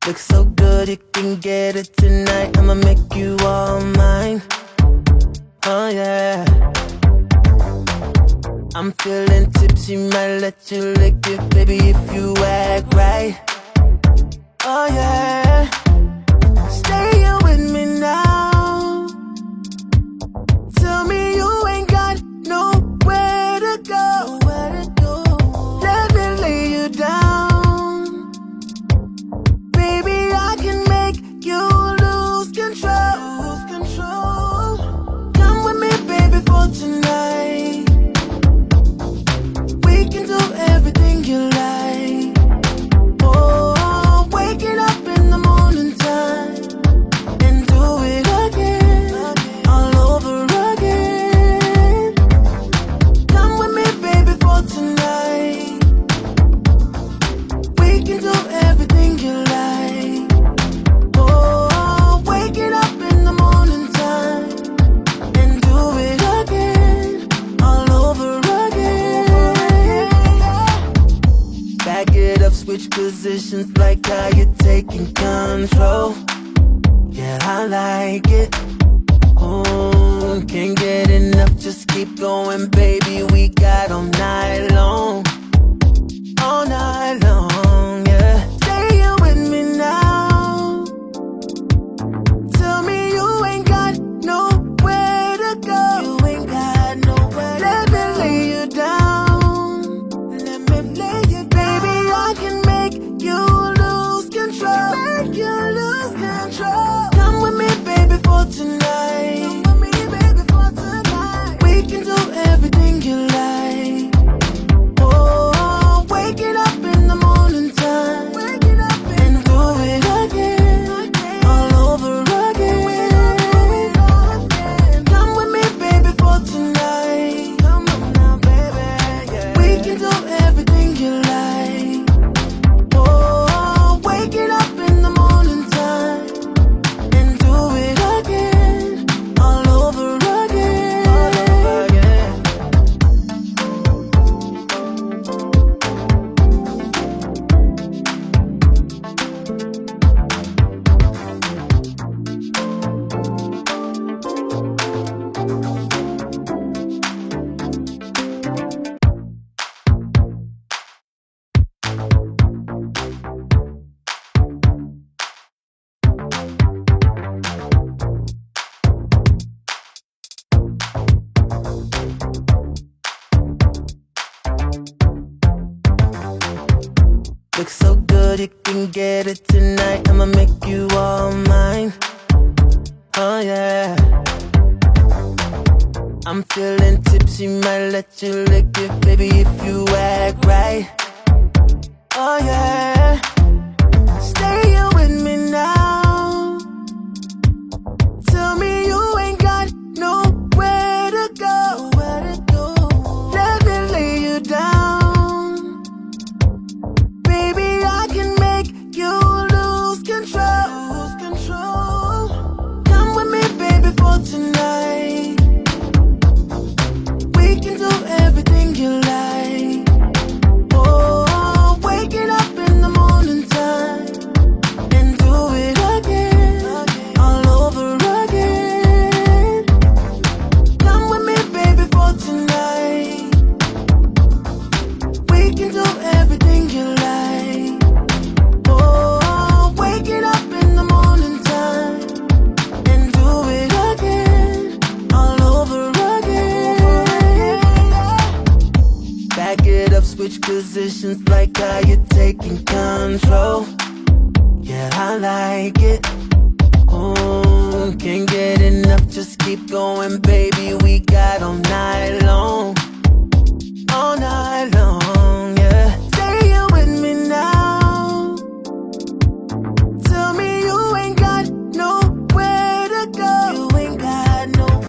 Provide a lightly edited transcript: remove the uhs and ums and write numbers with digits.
Look so good, you can get it tonight. I'ma make you all mine. Oh yeah. I'm feeling tipsy, might let you lick it, baby, if you act right. Oh yeah. Stay here with me now. Tell me you ain't got nowhere to go. Let me lay you down. Baby, I can make you lose control. Come with me, baby, for tonight. We can do everything you like. Oh, waking up in the morning time and do it again, all over again. Come with me, baby, for tonight. We can do everything you like. Oh, waking up in the morning time and do it again, all over again. Back it up, switch positions like how you're taking control. Yeah, I like it. Oh, can't get enough, just keep going, baby. We got all night long. All night long, yeah. Stay here with me now. Tell me you ain't got nowhere to go. You ain't got nowhere. Let me lay you down. Let me lay you down. Baby, I can make you lose control. Make you lose control. Come with me, baby, for tonight. Come with me, baby, for tonight. We can do everything you like. Oh, waking up in the morning time and do it again, all over again. Come with me, baby, for tonight. Come on now, baby, yeah. We can do everything you like. Oh, waking up in the morning time and do it again, all over again. All over again. Look so good, you can get it tonight. I'ma make you all mine. Oh yeah. I'm feeling tipsy, might let you lick it, baby, if you act right. Oh yeah. Stay here with me now. Tell me you ain't got nowhere to go. Let me lay you down. Baby, I can make you lose control. Come with me, baby, for tonight. We can do everything you like. Oh, waking up in the morning time and do it again, all over again. Come with me, baby, for tonight. We can do everything you like. Oh, waking up in the morning time and do it again, all over again. Back it up, switch positions like how you're taking control. Yeah, I like it. Oh, can't get enough, just keep going, baby. We got